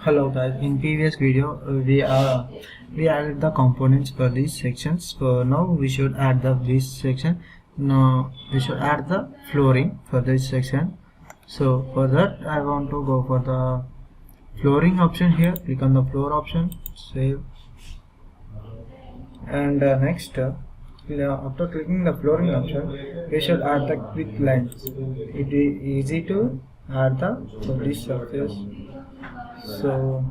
Hello guys, in previous video we added the components for these sections. So now we should add this section. Now we should add the flooring for this section. So for that I want to go for the flooring option here. Click on the floor option, save, and next after clicking the flooring option we should add the quick lines. It is easy to add the for this surface. So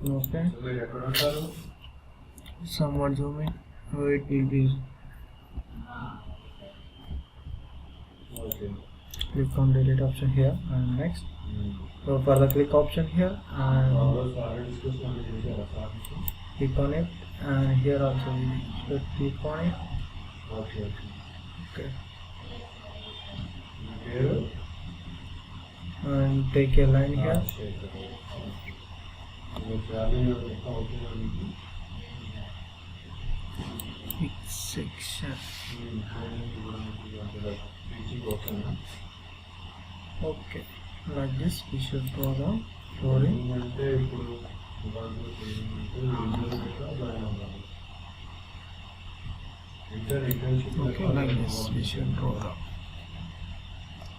okay, somewhat zoom in. Oh, it will be. Click on delete option here and next. So for the click option here and click on it, and here also we should click on it. Okay. And take a line here. Each section. Okay, like this we should draw the flooring. Okay, like this we should draw the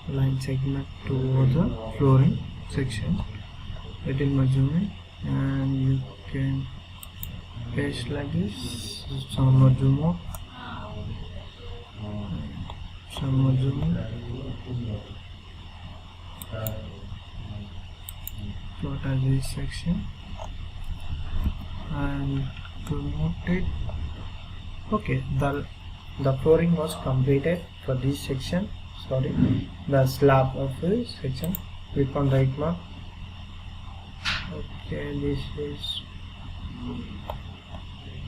line segment towards the flooring section. Little more zoom in, and you can paste like this. Some more zoom out, some more zoom in. Plot as this section and promote it. Okay, the flooring was completed for this section. Sorry, the slab of this section. Click on right mark. Okay, this is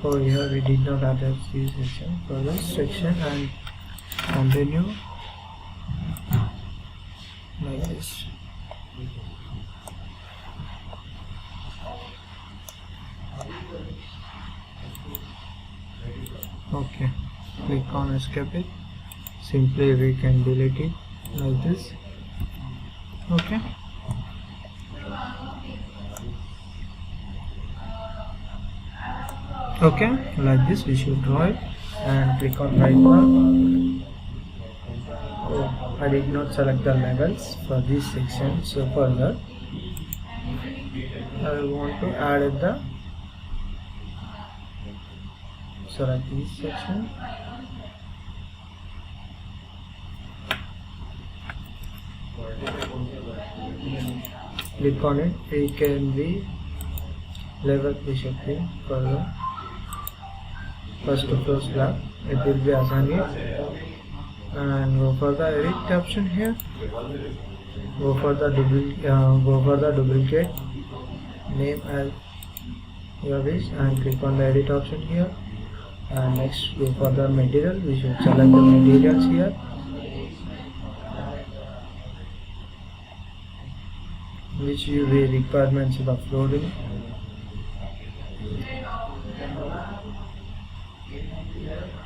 over here. We did not attach this section for this section, and continue like this. Okay, click on escape it. Simply we can delete it like this. Okay. Okay, like this we should draw it and click on right mark. Oh, I did not select the levels for this section, so for that I want to add the select this section. Click on it. It can be level we should be for the first floor slab. It will be assigned it, and go for the edit option here. Go for the duplicate name as your wish, and click on the edit option here. And next go for the material. We should select the materials here. Which will be requirements of the flooring.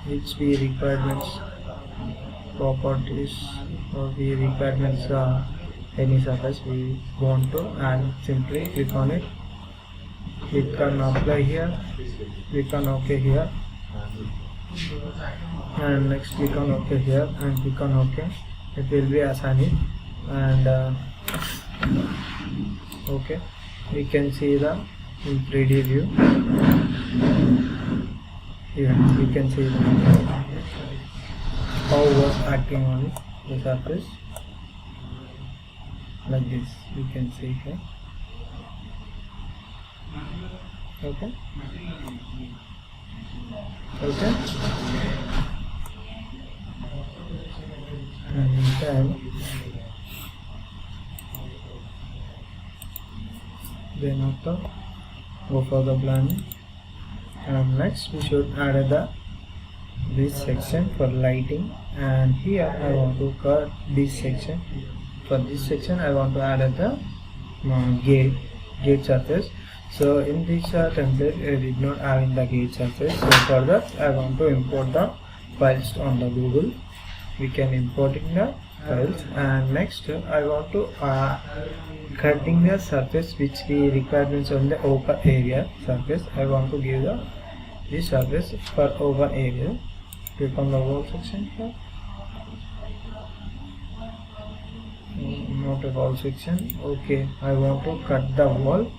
Which be requirements properties, or the requirements any surface we want to, and simply click on it. Click on apply here. Click on OK here, and next click on OK here and click on OK. It will be assigned, and okay, we can see the in 3D view. Here we can see how was acting on it, the surface like this. You can see here. Okay. Okay. And then after go for the planning, and next we should add this section for lighting, and here I want to cut this section. For this section I want to add the gate surface. So in this template I did not add in the gate surface, so for that I want to import the files on the Google. We can import in the files. And next I want to cutting the surface which we requirements on the open area surface. I want to give this surface for open area. Click on the wall section here. Not a wall section. Okay, I want to cut the wall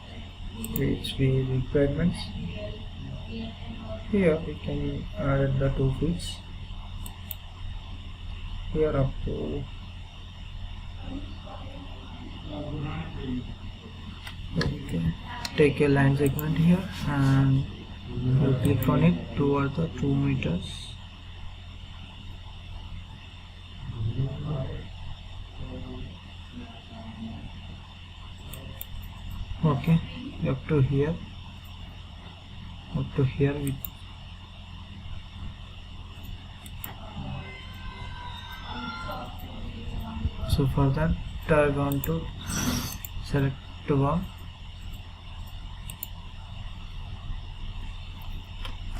which we requirements. Here we can add the 2 feet. Here up to okay. Take a line segment here and you click on it towards the 2 meters. Okay, up to here with so for that I want to select one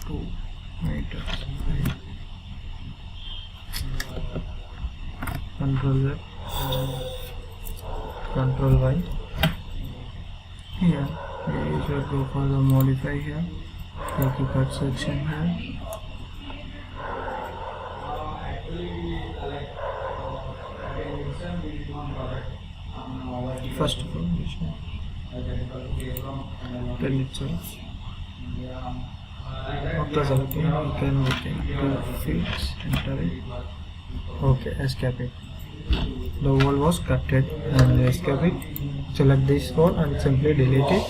2 meters. Control Z, Control Y. Here you should go for the modify here. Take a cut section here. First of all, we should tell it so. After selecting, you can go 2 feet, enter it. Okay, escape it. The wall was cutted and escape it. Select this wall and simply delete it.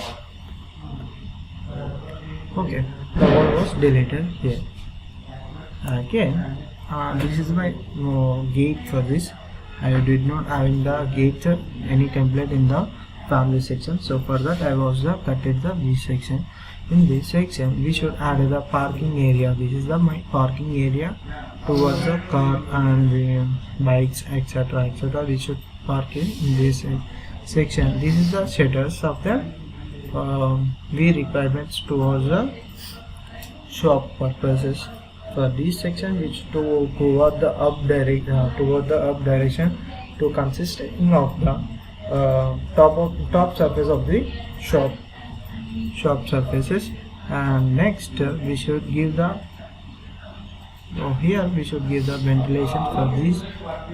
Okay, the wall was deleted here. Again, this is my gate for this. I did not having the gate any template in the family section, so for that I was cutted this section. In this section we should add the parking area. This is my parking area towards the car and bikes, etc., etc. We should park in this section. This is the shutters of the V requirements towards the shop purposes. For this section, which to toward the up direction to consisting of the top surface of the shop surfaces. And next we should give the here we should give the ventilation for this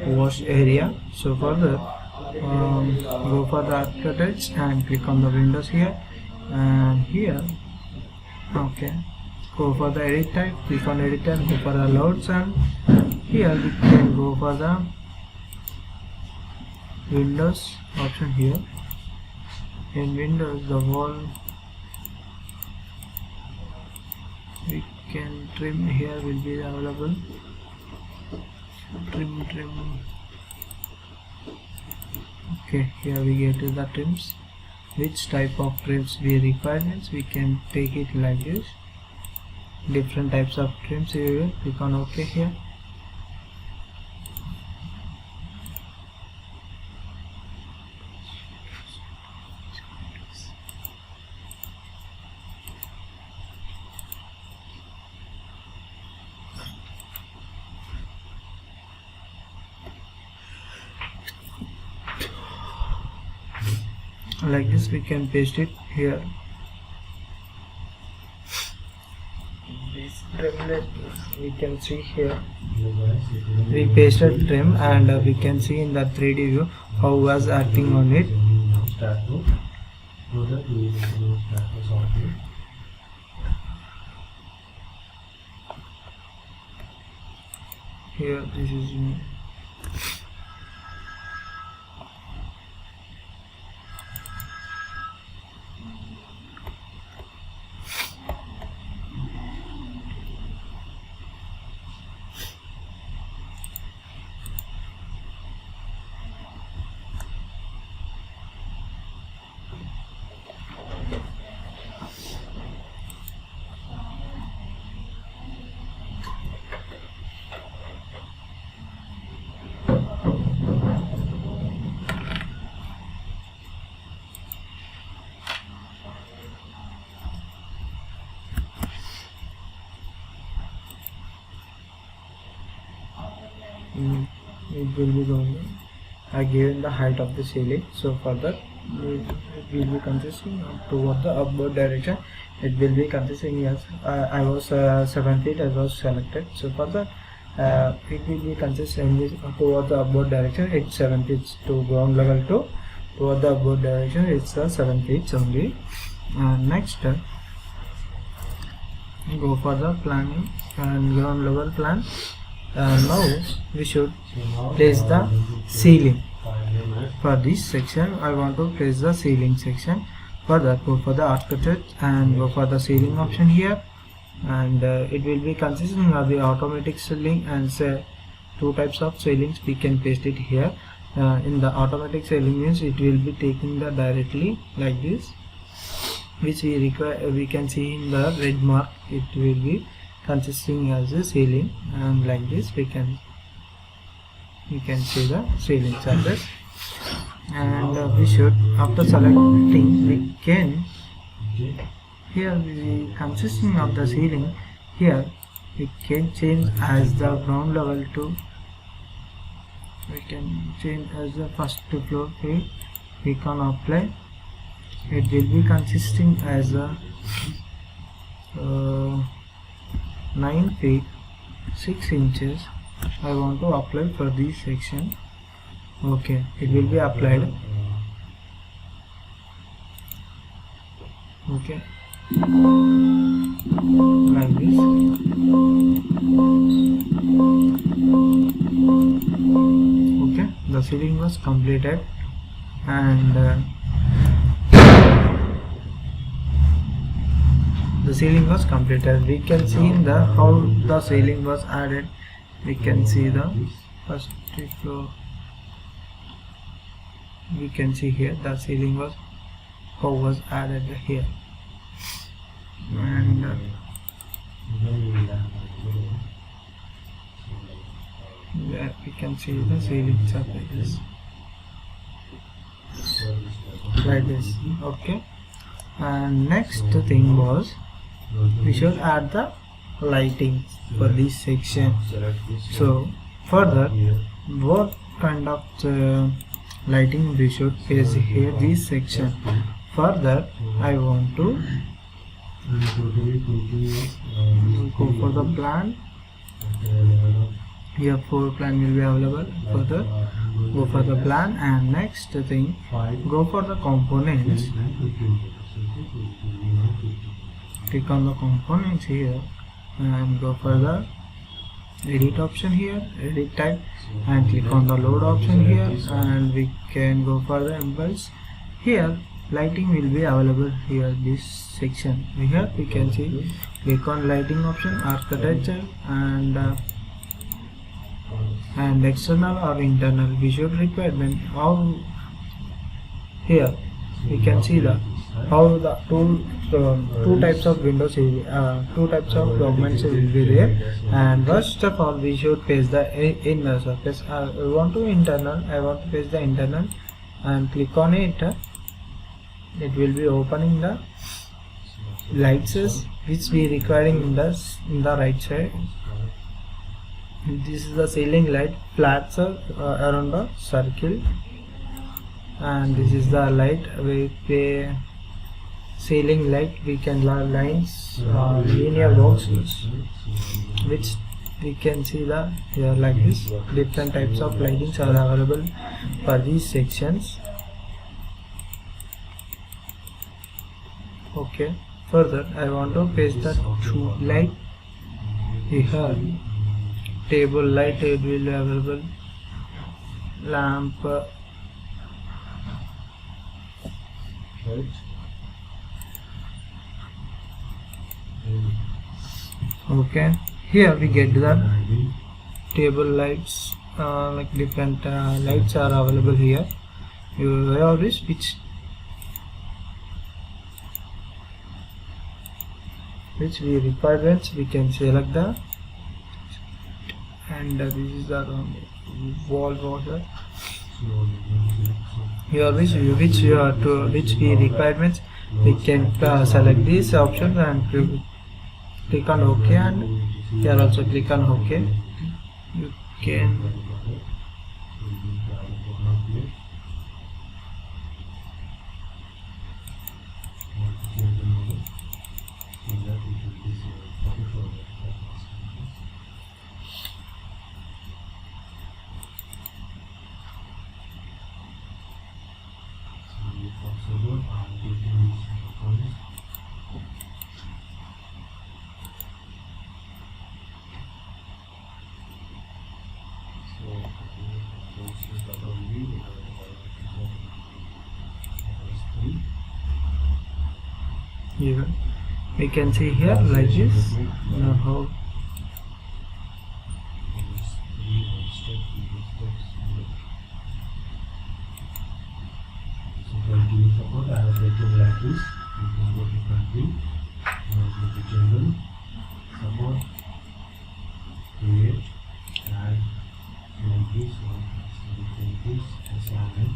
wash area. So further go for the architects and click on the windows here, and here okay, go for the edit type, click on edit type, go for the loads, and here we can go for the windows option here. In windows, the wall we can trim here will be available. Trim. Okay, here we get to the trims. Which type of trims we require, we can take it like this. Different types of trims here. Click on OK here. Like this we can paste it here. This trim we can see here. We pasted trim and we can see in the 3D view how was acting on it. Here this is will be going given the height of the ceiling. So further it will be consisting toward the upward direction. It will be consisting as I was 7 feet I was selected. So further it will be consisting toward the upward direction. It's 7 feet to ground level to toward the upward direction. It's 7 feet only. Next go for the planning and ground level plan. Now we should place the ceiling. For this section I want to place the ceiling section. Further go for the architect and go for the ceiling option here, and it will be consisting of the automatic ceiling and say 2 types of ceilings. We can paste it here. In the automatic ceiling means it will be taking the directly like this, which we require. We can see in the red mark it will be consisting as a ceiling, and like this we can see the ceiling surface. And we should, after selecting, we can here we consisting of the ceiling. Here we can change as the ground level to, we can change as the first floor. We can apply. It will be consisting as a 9 feet 6 inches. I want to apply for this section. Okay, it will be applied. Okay, like this. Okay, the ceiling was completed, and the ceiling was completed. We can see in the how the ceiling was added. We can see the first floor. We can see here the ceiling was how was added here, and yeah, we can see the ceiling surface like this. Okay, and next thing was we should add the lighting for this section. So further, what kind of lighting we should place here this section? Further I want to go for the plan. Here 4 plan will be available. Further go for the plan, and next thing go for the components. Click on the components here and go for the edit option here, edit type, and click on the load option here, and we can go for the impulse. Here lighting will be available here this section. Here we can see, click on lighting option, architecture, and external or internal. We should requirement how here we can see the how the two types of windows, 2 types of documents will be there. And first of all we should paste the inner surface. We want to internal. I want to paste the internal, and click on it. It will be opening the lights which we requiring in the right side. This is the ceiling light, flats around the circle, and this is the light with the ceiling light. We can lines linear boxes which we can see the here like this. Different types of lightings are available for these sections. Okay, further I want to paste the tube light here. Table light, it will be available. Lamp, okay, here we get the table lights, like different lights are available here. You have this which we require. We can select the, and this is the wall water. Here which we requirements, we can select these options and click on OK, and here also click on OK. You can Here we can see here like this. Now how support, I have written like this. You can go to country, go to general, support, create, add, like this, this, assignment.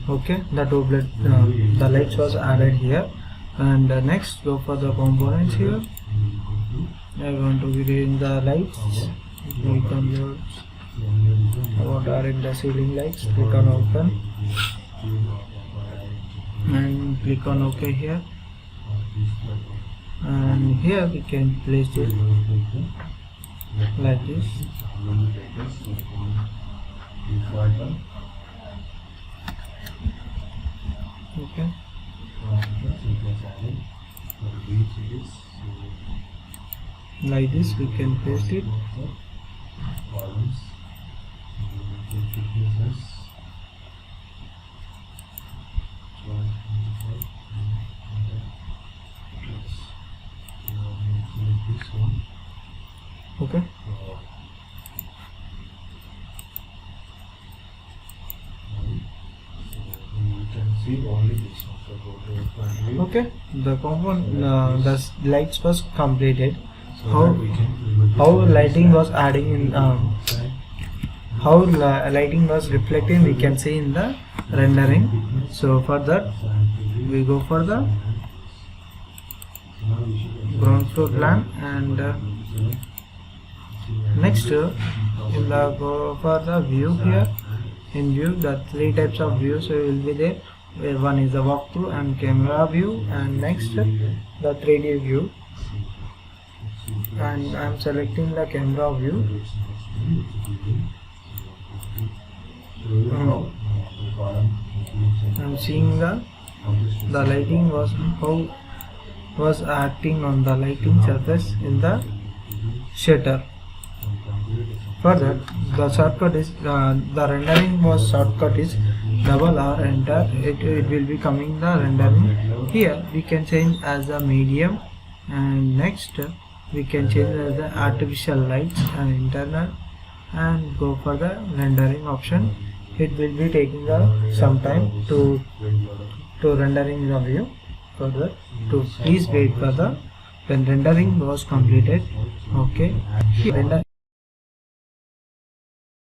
okay, the lights was added here. And next go for the components here. I want to be in the lights. Click on your I want to add in the ceiling lights. Click on open and click on OK here. And here we can place it like this. Okay. Like this we can paste it. Okay. Okay, the component, the lights was completed. How lighting was adding in, how lighting was reflecting, we can see in the rendering. So for that we go for the ground floor plan, and next in the go for the view here. In view, the three types of views will be there. One is the walkthrough and camera view, and next the 3D view. And I am selecting the camera view. I am seeing the lighting was how was acting on the lighting surface in the shutter. Further, the shortcut is the rendering was shortcut is double R enter. It will be coming the rendering. Here we can change as a medium, and next we can change as the artificial lights and internal, and go for the rendering option. It will be taking some time to rendering the view. Further, to please wait for the when rendering was completed. Okay,